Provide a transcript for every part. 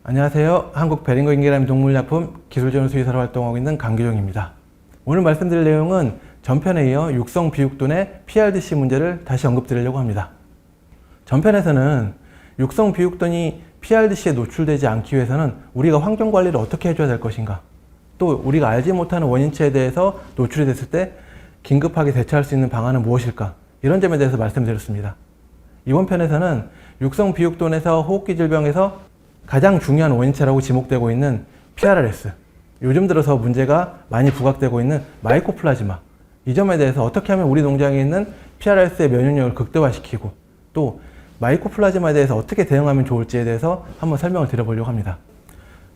안녕하세요. 한국 베링거 인계라미 동물약품 기술지원 수의사로 활동하고 있는 강규정입니다. 오늘 말씀드릴 내용은 전편에 이어 육성 비육돈의 PRDC 문제를 다시 언급드리려고 합니다. 전편에서는 육성 비육돈이 PRDC에 노출되지 않기 위해서는 우리가 환경 관리를 어떻게 해줘야 될 것인가, 또 우리가 알지 못하는 원인체에 대해서 노출이 됐을 때 긴급하게 대처할 수 있는 방안은 무엇일까, 이런 점에 대해서 말씀드렸습니다. 이번 편에서는 육성 비육돈에서 호흡기 질병에서 가장 중요한 원인체라고 지목되고 있는 PRRS, 요즘 들어서 문제가 많이 부각되고 있는 마이코플라즈마, 이 점에 대해서 어떻게 하면 우리 농장에 있는 PRRS의 면역력을 극대화시키고 또 마이코플라즈마에 대해서 어떻게 대응하면 좋을지에 대해서 한번 설명을 드려보려고 합니다.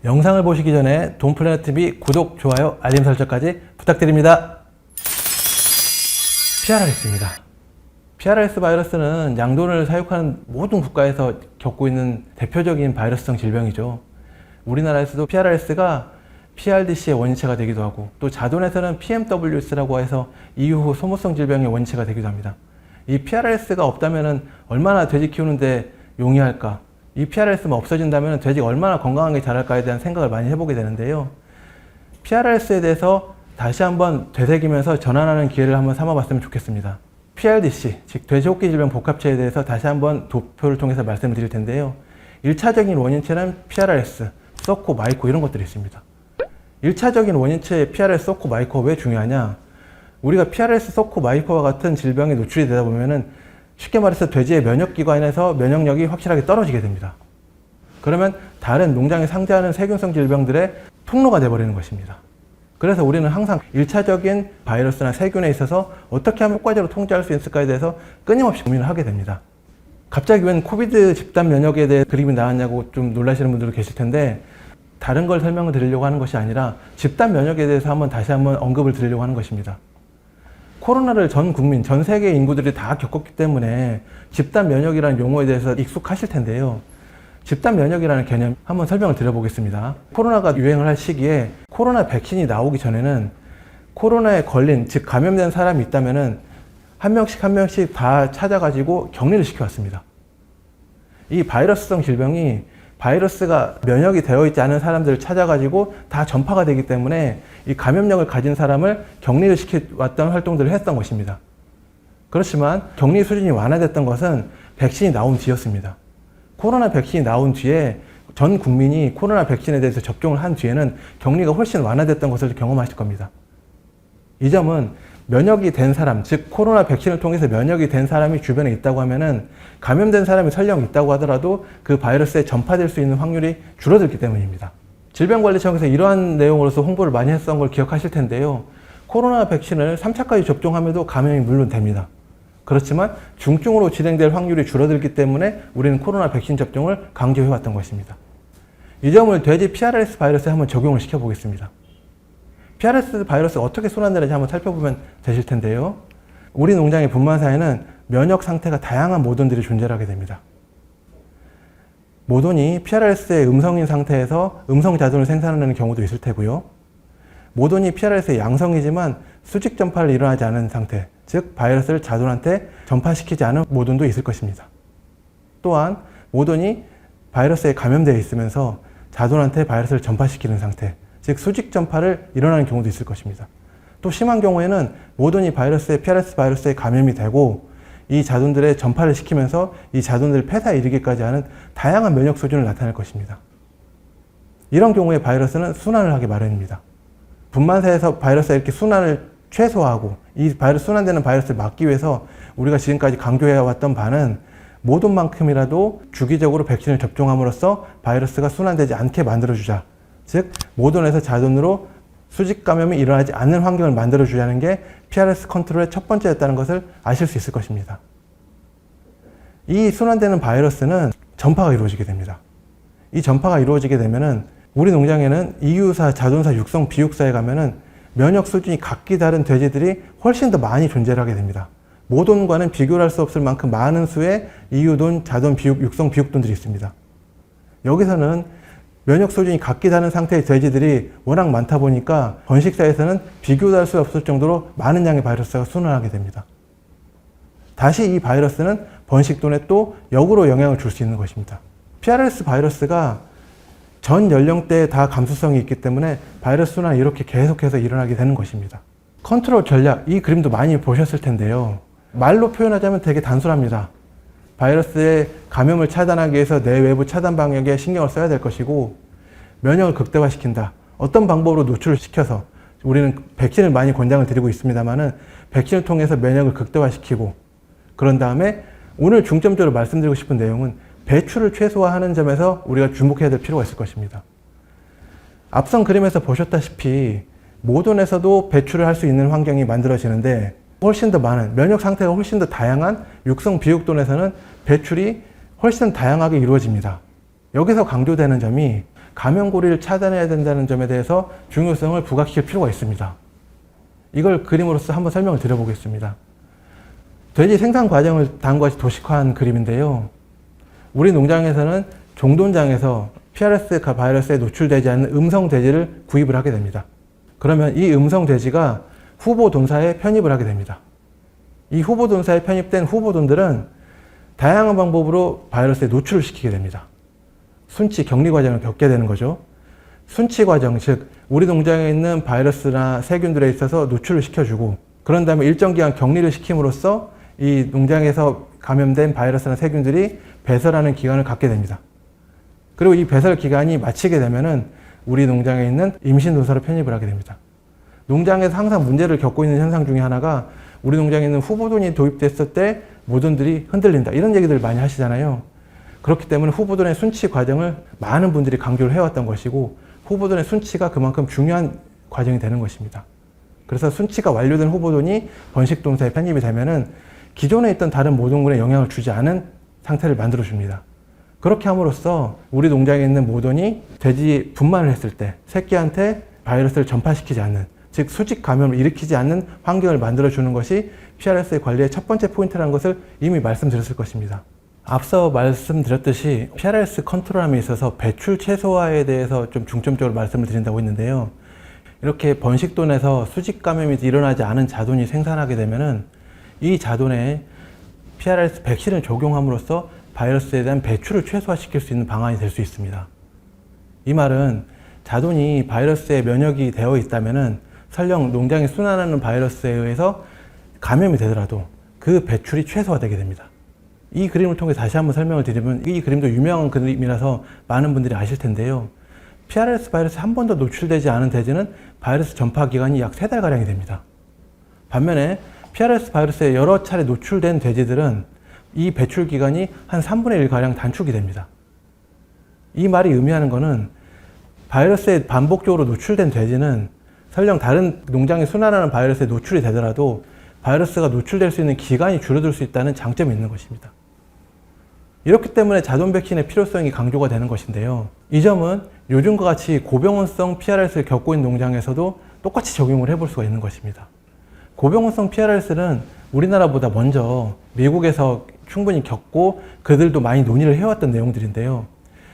영상을 보시기 전에 돈플래닛TV 구독, 좋아요, 알림 설정까지 부탁드립니다. PRRS입니다. PRRS 바이러스는 양돈을 사육하는 모든 국가에서 겪고 있는 대표적인 바이러스성 질병이죠. 우리나라에서도 PRRS가 PRDC의 원인체가 되기도 하고, 또 자돈에서는 PMWS라고 해서 이후 소모성 질병의 원인체가 되기도 합니다. 이 PRRS가 없다면 얼마나 돼지 키우는데 용이할까, 이 PRRS만 없어진다면 돼지가 얼마나 건강하게 자랄까에 대한 생각을 많이 해보게 되는데요. PRRS에 대해서 다시 한번 되새기면서 전환하는 기회를 한번 삼아봤으면 좋겠습니다. PRDC, 즉 돼지호흡기 질병 복합체에 대해서 다시 한번 도표를 통해서 말씀을 드릴 텐데요. 1차적인 원인체는 PRRS, 서코, 마이코 이런 것들이 있습니다. 1차적인 원인체 PRRS, 서코, 마이코가 왜 중요하냐? 우리가 PRRS, 서코, 마이코와 같은 질병에 노출이 되다 보면은 쉽게 말해서 돼지의 면역기관에서 면역력이 확실하게 떨어지게 됩니다. 그러면 다른 농장에 상대하는 세균성 질병들의 통로가 되어버리는 것입니다. 그래서 우리는 항상 1차적인 바이러스나 세균에 있어서 어떻게 하면 효과적으로 통제할 수 있을까에 대해서 끊임없이 고민을 하게 됩니다. 갑자기 웬 코비드 집단 면역에 대해 그림이 나왔냐고 좀 놀라시는 분들도 계실 텐데, 다른 걸 설명을 드리려고 하는 것이 아니라 집단 면역에 대해서 다시 한번 언급을 드리려고 하는 것입니다. 코로나를 전 국민, 전 세계 인구들이 다 겪었기 때문에 집단 면역이라는 용어에 대해서 익숙하실 텐데요. 집단 면역이라는 개념 한번 설명을 드려보겠습니다. 코로나가 유행을 할 시기에 코로나 백신이 나오기 전에는 코로나에 걸린, 즉 감염된 사람이 있다면은 한 명씩 다 찾아가지고 격리를 시켜왔습니다. 이 바이러스성 질병이 바이러스가 면역이 되어 있지 않은 사람들을 찾아가지고 다 전파가 되기 때문에 이 감염력을 가진 사람을 격리를 시켜왔던 활동들을 했던 것입니다. 그렇지만 격리 수준이 완화됐던 것은 백신이 나온 뒤였습니다. 코로나 백신이 나온 뒤에 전 국민이 코로나 백신에 대해서 접종을 한 뒤에는 격리가 훨씬 완화됐던 것을 경험하실 겁니다. 이 점은 면역이 된 사람, 즉 코로나 백신을 통해서 면역이 된 사람이 주변에 있다고 하면은 감염된 사람이 설령 있다고 하더라도 그 바이러스에 전파될 수 있는 확률이 줄어들기 때문입니다. 질병관리청에서 이러한 내용으로서 홍보를 많이 했던 걸 기억하실 텐데요. 코로나 백신을 3차까지 접종함에도 감염이 물론 됩니다. 그렇지만 중증으로 진행될 확률이 줄어들기 때문에 우리는 코로나 백신 접종을 강조해왔던 것입니다. 이 점을 돼지 PRRS 바이러스에 한번 적용을 시켜보겠습니다. PRRS 바이러스가 어떻게 순환되는지 한번 살펴보면 되실 텐데요. 우리 농장의 분만사에는 면역 상태가 다양한 모돈들이 존재하게 됩니다. 모돈이 PRRS의 음성인 상태에서 음성 자돈을 생산하는 경우도 있을 테고요. 모돈이 PRRS의 양성이지만 수직 전파를 일어나지 않은 상태, 즉 바이러스를 자돈한테 전파시키지 않은 모돈도 있을 것입니다. 또한 모돈이 바이러스에 감염되어 있으면서 자돈한테 바이러스를 전파시키는 상태, 즉 수직 전파를 일어나는 경우도 있을 것입니다. 또 심한 경우에는 모돈이 PRRS 바이러스에 감염이 되고 이 자돈들의 전파를 시키면서 이 자돈들을 폐사에 이르기까지 하는 다양한 면역 수준을 나타낼 것입니다. 이런 경우에 바이러스는 순환을 하기 마련입니다. 분만사에서 바이러스가 이렇게 순환을 최소화하고 이 순환되는 바이러스를 막기 위해서 우리가 지금까지 강조해왔던 바는 모돈만큼이라도 주기적으로 백신을 접종함으로써 바이러스가 순환되지 않게 만들어주자. 즉 모돈에서 자돈으로 수직 감염이 일어나지 않는 환경을 만들어주자는 게 PRRS 컨트롤의 첫 번째였다는 것을 아실 수 있을 것입니다. 이 순환되는 바이러스는 전파가 이루어지게 됩니다. 이 전파가 이루어지게 되면은 우리 농장에는 이유사, 자돈사, 육성, 비육사에 가면은 면역 수준이 각기 다른 돼지들이 훨씬 더 많이 존재하게 됩니다. 모돈과는 비교할 수 없을 만큼 많은 수의 이유돈, 자돈, 비육, 육성, 비육돈들이 있습니다. 여기서는 면역 수준이 각기 다른 상태의 돼지들이 워낙 많다 보니까 번식사에서는 비교도 할 수 없을 정도로 많은 양의 바이러스가 순환하게 됩니다. 다시 이 바이러스는 번식돈에 또 역으로 영향을 줄 수 있는 것입니다. PRRS 바이러스가 전 연령대에 다 감수성이 있기 때문에 바이러스 순환이 이렇게 계속해서 일어나게 되는 것입니다. 컨트롤 전략, 이 그림도 많이 보셨을 텐데요. 말로 표현하자면 되게 단순합니다. 바이러스의 감염을 차단하기 위해서 내외부 차단 방역에 신경을 써야 될 것이고, 면역을 극대화시킨다. 어떤 방법으로 노출을 시켜서, 우리는 백신을 많이 권장을 드리고 있습니다만은 백신을 통해서 면역을 극대화시키고, 그런 다음에 오늘 중점적으로 말씀드리고 싶은 내용은 배출을 최소화하는 점에서 우리가 주목해야 될 필요가 있을 것입니다. 앞선 그림에서 보셨다시피 모돈에서도 배출을 할 수 있는 환경이 만들어지는데, 훨씬 더 많은, 면역 상태가 훨씬 더 다양한 육성 비육돈에서는 배출이 훨씬 다양하게 이루어집니다. 여기서 강조되는 점이 감염고리를 차단해야 된다는 점에 대해서 중요성을 부각시킬 필요가 있습니다. 이걸 그림으로서 한번 설명을 드려보겠습니다. 돼지 생산 과정을 다음과 같이 도식화한 그림인데요. 우리 농장에서는 종돈장에서 PRS 바이러스에 노출되지 않는 음성 돼지를 구입을 하게 됩니다. 그러면 이 음성 돼지가 후보 돈사에 편입을 하게 됩니다. 이 후보 돈사에 편입된 후보돈들은 다양한 방법으로 바이러스에 노출을 시키게 됩니다. 순치, 격리 과정을 겪게 되는 거죠. 순치 과정, 즉 우리 농장에 있는 바이러스나 세균들에 있어서 노출을 시켜주고, 그런 다음에 일정 기간 격리를 시킴으로써 이 농장에서 감염된 바이러스나 세균들이 배설하는 기간을 갖게 됩니다. 그리고 이 배설 기간이 마치게 되면은 우리 농장에 있는 임신 돈사로 편입을 하게 됩니다. 농장에서 항상 문제를 겪고 있는 현상 중에 하나가, 우리 농장에 있는 후보돈이 도입됐을 때 모돈들이 흔들린다, 이런 얘기들 많이 하시잖아요. 그렇기 때문에 후보돈의 순치 과정을 많은 분들이 강조를 해왔던 것이고, 후보돈의 순치가 그만큼 중요한 과정이 되는 것입니다. 그래서 순치가 완료된 후보돈이 번식돈사에 편입이 되면은 기존에 있던 다른 모돈군에 영향을 주지 않은 상태를 만들어줍니다. 그렇게 함으로써 우리 농장에 있는 모돈이 돼지 분만을 했을 때 새끼한테 바이러스를 전파시키지 않는, 즉 수직 감염을 일으키지 않는 환경을 만들어주는 것이 PRS 관리의 첫 번째 포인트라는 것을 이미 말씀드렸을 것입니다. 앞서 말씀드렸듯이 PRS 컨트롤함에 있어서 배출 최소화에 대해서 좀 중점적으로 말씀을 드린다고 했는데요. 이렇게 번식돈에서 수직 감염이 일어나지 않은 자돈이 생산하게 되면은 이 자돈에 PRS 백신을 적용함으로써 바이러스에 대한 배출을 최소화시킬 수 있는 방안이 될 수 있습니다. 이 말은 자돈이 바이러스에 면역이 되어 있다면은 설령 농장에 순환하는 바이러스에 의해서 감염이 되더라도 그 배출이 최소화되게 됩니다. 이 그림을 통해 다시 한번 설명을 드리면, 이 그림도 유명한 그림이라서 많은 분들이 아실 텐데요. PRS 바이러스에 한 번도 노출되지 않은 돼지는 바이러스 전파 기간이 약 3달가량이 됩니다. 반면에 PRS 바이러스에 여러 차례 노출된 돼지들은 이 배출 기간이 한 3분의 1가량 단축이 됩니다. 이 말이 의미하는 것은 바이러스에 반복적으로 노출된 돼지는 설령 다른 농장에 순환하는 바이러스에 노출이 되더라도 바이러스가 노출될 수 있는 기간이 줄어들 수 있다는 장점이 있는 것입니다. 이렇기 때문에 자돈 백신의 필요성이 강조가 되는 것인데요. 이 점은 요즘과 같이 고병원성 PRS를 겪고 있는 농장에서도 똑같이 적용을 해볼 수가 있는 것입니다. 고병원성 PRS는 우리나라보다 먼저 미국에서 충분히 겪고 그들도 많이 논의를 해왔던 내용들인데요.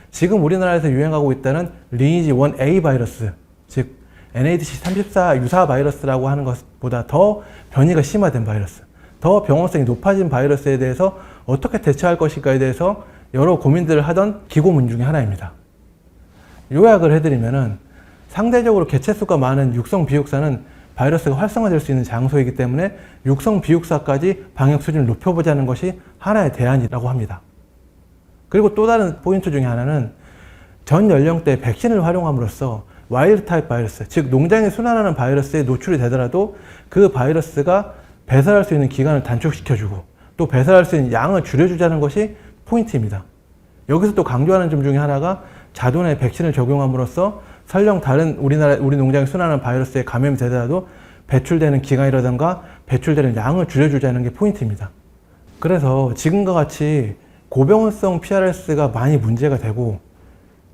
지금 우리나라에서 유행하고 있다는 리니지 1A 바이러스, 즉 NADC34 유사 바이러스라고 하는 것보다 더 변이가 심화된 바이러스, 더 병원성이 높아진 바이러스에 대해서 어떻게 대처할 것인가에 대해서 여러 고민들을 하던 기고문 중에 하나입니다. 요약을 해드리면은, 상대적으로 개체수가 많은 육성 비육사는 바이러스가 활성화될 수 있는 장소이기 때문에 육성 비육사까지 방역 수준을 높여보자는 것이 하나의 대안이라고 합니다. 그리고 또 다른 포인트 중에 하나는 전 연령대 백신을 활용함으로써 와일드 타입 바이러스, 즉 농장에 순환하는 바이러스에 노출이 되더라도 그 바이러스가 배설할 수 있는 기간을 단축시켜주고 또 배설할 수 있는 양을 줄여주자는 것이 포인트입니다. 여기서 또 강조하는 점 중에 하나가 자돈에 백신을 적용함으로써 설령 다른 우리 농장에 순환하는 바이러스에 감염이 되더라도 배출되는 기간이라든가 배출되는 양을 줄여주자는 게 포인트입니다. 그래서 지금과 같이 고병원성 PRS가 많이 문제가 되고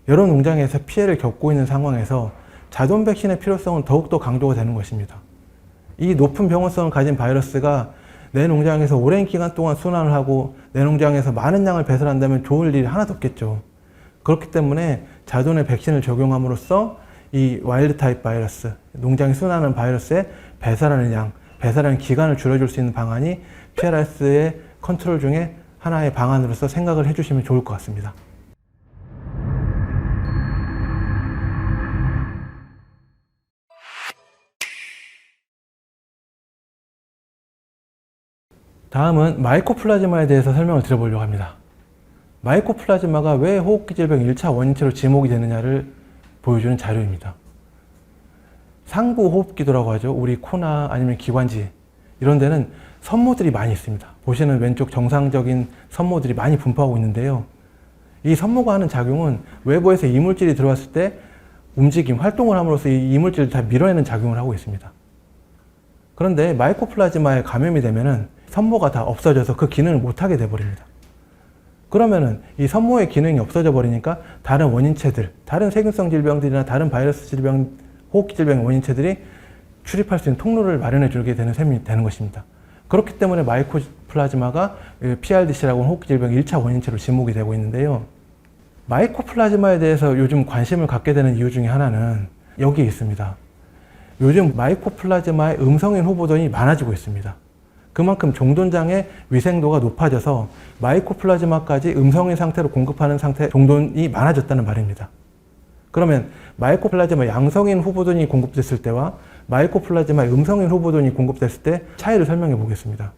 여러 농장에서 피해를 겪고 있는 상황에서 자돈 백신의 필요성은 더욱더 강조가 되는 것입니다. 이 높은 병원성을 가진 바이러스가 내 농장에서 오랜 기간 동안 순환을 하고 내 농장에서 많은 양을 배설한다면 좋을 일이 하나도 없겠죠. 그렇기 때문에 자돈의 백신을 적용함으로써 이 와일드 타입 바이러스, 농장에 순환하는 바이러스의 배설하는 양, 배설하는 기간을 줄여줄 수 있는 방안이 PRS의 컨트롤 중에 하나의 방안으로서 생각을 해주시면 좋을 것 같습니다. 다음은 마이코플라즈마에 대해서 설명을 드려보려고 합니다. 마이코플라즈마가 왜 호흡기 질병 1차 원인체로 지목이 되느냐를 보여주는 자료입니다. 상부 호흡기도라고 하죠. 우리 코나 아니면 기관지 이런 데는 선모들이 많이 있습니다. 보시는 왼쪽 정상적인 선모들이 많이 분포하고 있는데요. 이 선모가 하는 작용은 외부에서 이물질이 들어왔을 때 움직임, 활동을 함으로써 이 이물질을 다 밀어내는 작용을 하고 있습니다. 그런데 마이코플라즈마에 감염이 되면은 선모가 다 없어져서 그 기능을 못하게 돼버립니다. 그러면은 이 선모의 기능이 없어져 버리니까 다른 원인체들, 다른 세균성 질병들이나 다른 바이러스 질병, 호흡기 질병의 원인체들이 출입할 수 있는 통로를 마련해 주게 되는 셈이 되는 것입니다. 그렇기 때문에 마이코플라즈마가 PRDC라고 하는 호흡기 질병 1차 원인체로 지목이 되고 있는데요. 마이코플라즈마에 대해서 요즘 관심을 갖게 되는 이유 중에 하나는 여기에 있습니다. 요즘 마이코플라즈마의 음성인 후보군이 많아지고 있습니다. 그만큼 종돈장의 위생도가 높아져서 마이코플라즈마까지 음성인 상태로 공급하는 상태 종돈이 많아졌다는 말입니다. 그러면 마이코플라즈마 양성인 후보군이 공급됐을 때와 마이코플라즈마 음성인 후보군이 공급됐을 때 차이를 설명해 보겠습니다.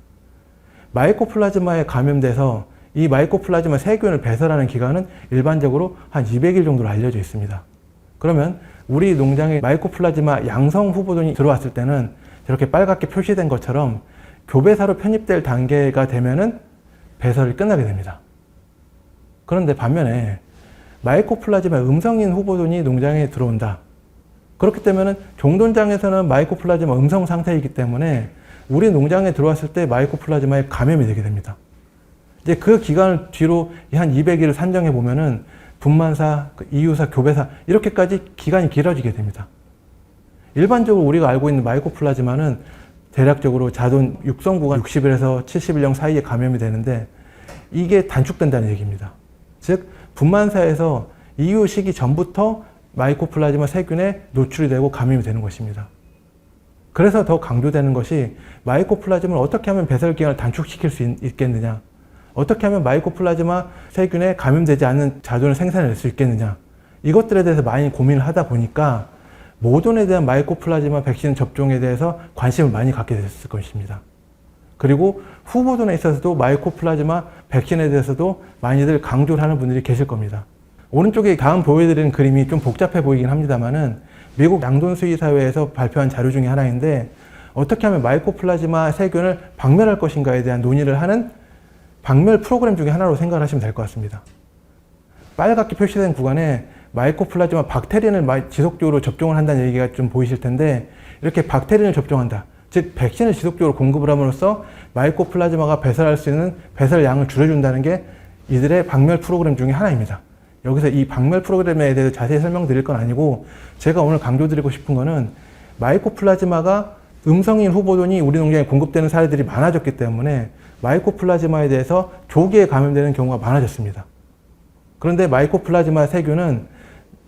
마이코플라즈마에 감염돼서 이 마이코플라즈마 세균을 배설하는 기간은 일반적으로 한 200일 정도로 알려져 있습니다. 그러면 우리 농장에 마이코플라즈마 양성 후보군이 들어왔을 때는 이렇게 빨갛게 표시된 것처럼 교배사로 편입될 단계가 되면은 배설이 끝나게 됩니다. 그런데 반면에 마이코플라즈마 음성인 후보군이 농장에 들어온다. 그렇기 때문에 종돈장에서는 마이코플라즈마 음성 상태이기 때문에 우리 농장에 들어왔을 때 마이코플라즈마에 감염이 되게 됩니다. 이제 그 기간을 뒤로 한 200일을 산정해 보면은 분만사, 이유사, 교배사 이렇게까지 기간이 길어지게 됩니다. 일반적으로 우리가 알고 있는 마이코플라즈마는 대략적으로 자손 육성 구간 60일에서 70일령 사이에 감염이 되는데 이게 단축된다는 얘기입니다. 즉 분만사에서 이유 시기 전부터 마이코플라즈마 세균에 노출이 되고 감염이 되는 것입니다. 그래서 더 강조되는 것이 마이코플라즈마를 어떻게 하면 배설 기간을 단축시킬 수 있겠느냐, 어떻게 하면 마이코플라즈마 세균에 감염되지 않는 자손을 생산해낼 수 있겠느냐, 이것들에 대해서 많이 고민을 하다 보니까 모돈에 대한 마이코플라즈마 백신 접종에 대해서 관심을 많이 갖게 됐을 것입니다. 그리고 후보돈에 있어서도 마이코플라즈마 백신에 대해서도 많이들 강조를 하는 분들이 계실 겁니다. 오른쪽에 다음 보여드리는 그림이 좀 복잡해 보이긴 합니다만은 미국 양돈수의사회에서 발표한 자료 중에 하나인데 어떻게 하면 마이코플라즈마 세균을 박멸할 것인가에 대한 논의를 하는 박멸 프로그램 중에 하나로 생각을 하시면 될 것 같습니다. 빨갛게 표시된 구간에 마이코플라즈마 박테린을 지속적으로 접종을 한다는 얘기가 좀 보이실 텐데 이렇게 박테린을 접종한다. 즉 백신을 지속적으로 공급을 함으로써 마이코플라즈마가 배설할 수 있는 배설량을 줄여준다는 게 이들의 박멸 프로그램 중에 하나입니다. 여기서 이 박멸 프로그램에 대해서 자세히 설명드릴 건 아니고 제가 오늘 강조드리고 싶은 거는 마이코플라즈마가 음성인 후보군이 우리 농장에 공급되는 사례들이 많아졌기 때문에 마이코플라즈마에 대해서 조기에 감염되는 경우가 많아졌습니다. 그런데 마이코플라즈마 세균은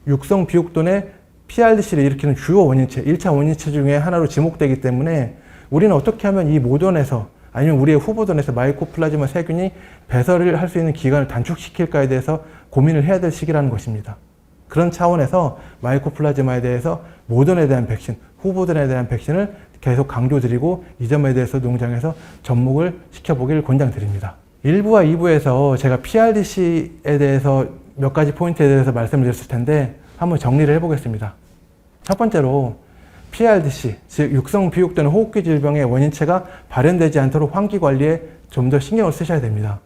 육성 비옥돈의 PRDC를 일으키는 주요 원인체, 1차 원인체 중에 하나로 지목되기 때문에 우리는 어떻게 하면 이 모돈에서 아니면 우리의 후보돈에서 마이코플라즈마 세균이 배설을 할 수 있는 기간을 단축시킬까에 대해서 고민을 해야 될 시기라는 것입니다. 그런 차원에서 마이코플라즈마에 대해서 모돈에 대한 백신, 후보돈에 대한 백신을 계속 강조드리고 이 점에 대해서 농장에서 접목을 시켜보기를 권장드립니다. 1부와 2부에서 제가 PRDC에 대해서 몇 가지 포인트에 대해서 말씀을 드렸을 텐데 한번 정리를 해보겠습니다. 첫 번째로 PRDC, 즉 육성 비옥되는 호흡기 질병의 원인체가 발현되지 않도록 환기 관리에 좀 더 신경을 쓰셔야 됩니다.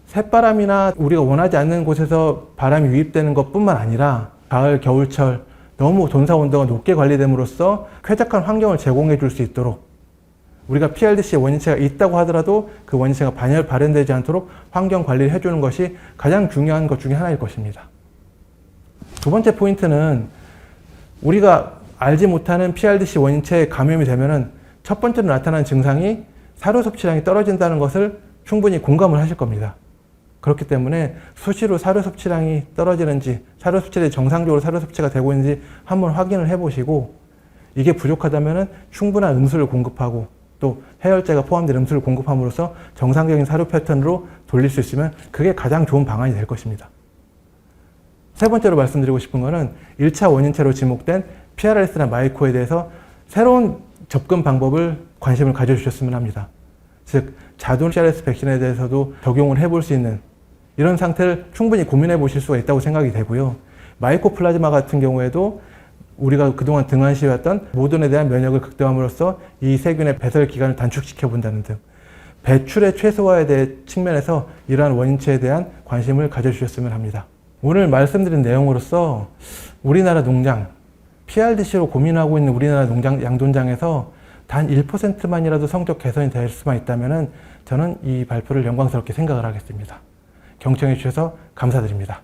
새바람이나 우리가 원하지 않는 곳에서 바람이 유입되는 것뿐만 아니라 가을, 겨울철 너무 돈사 온도가 높게 관리됨으로써 쾌적한 환경을 제공해 줄 수 있도록 우리가 PRDC의 원인체가 있다고 하더라도 그 원인체가 발현되지 않도록 환경 관리를 해주는 것이 가장 중요한 것 중에 하나일 것입니다. 두 번째 포인트는 우리가 알지 못하는 PRDC 원인체에 감염이 되면은 첫 번째로 나타나는 증상이 사료 섭취량이 떨어진다는 것을 충분히 공감을 하실 겁니다. 그렇기 때문에 수시로 사료 섭취량이 떨어지는지, 사료 섭취량이 정상적으로 사료 섭취가 되고 있는지 한번 확인을 해보시고 이게 부족하다면 충분한 음수를 공급하고 또 해열제가 포함된 음수를 공급함으로써 정상적인 사료 패턴으로 돌릴 수 있으면 그게 가장 좋은 방안이 될 것입니다. 세 번째로 말씀드리고 싶은 것은 1차 원인체로 지목된 PRS나 마이코에 대해서 새로운 접근 방법을 관심을 가져주셨으면 합니다. 즉 자동 CRS 백신에 대해서도 적용을 해볼 수 있는 이런 상태를 충분히 고민해 보실 수가 있다고 생각이 되고요. 마이코플라즈마 같은 경우에도 우리가 그동안 등한시해왔던 모던에 대한 면역을 극대화함으로써 이 세균의 배설 기간을 단축시켜 본다는 등 배출의 최소화에 대해 측면에서 이러한 원인체에 대한 관심을 가져주셨으면 합니다. 오늘 말씀드린 내용으로서 우리나라 농장, PRDC로 고민하고 있는 우리나라 농장 양돈장에서 단 1%만이라도 성적 개선이 될 수만 있다면 저는 이 발표를 영광스럽게 생각을 하겠습니다. 경청해 주셔서 감사드립니다.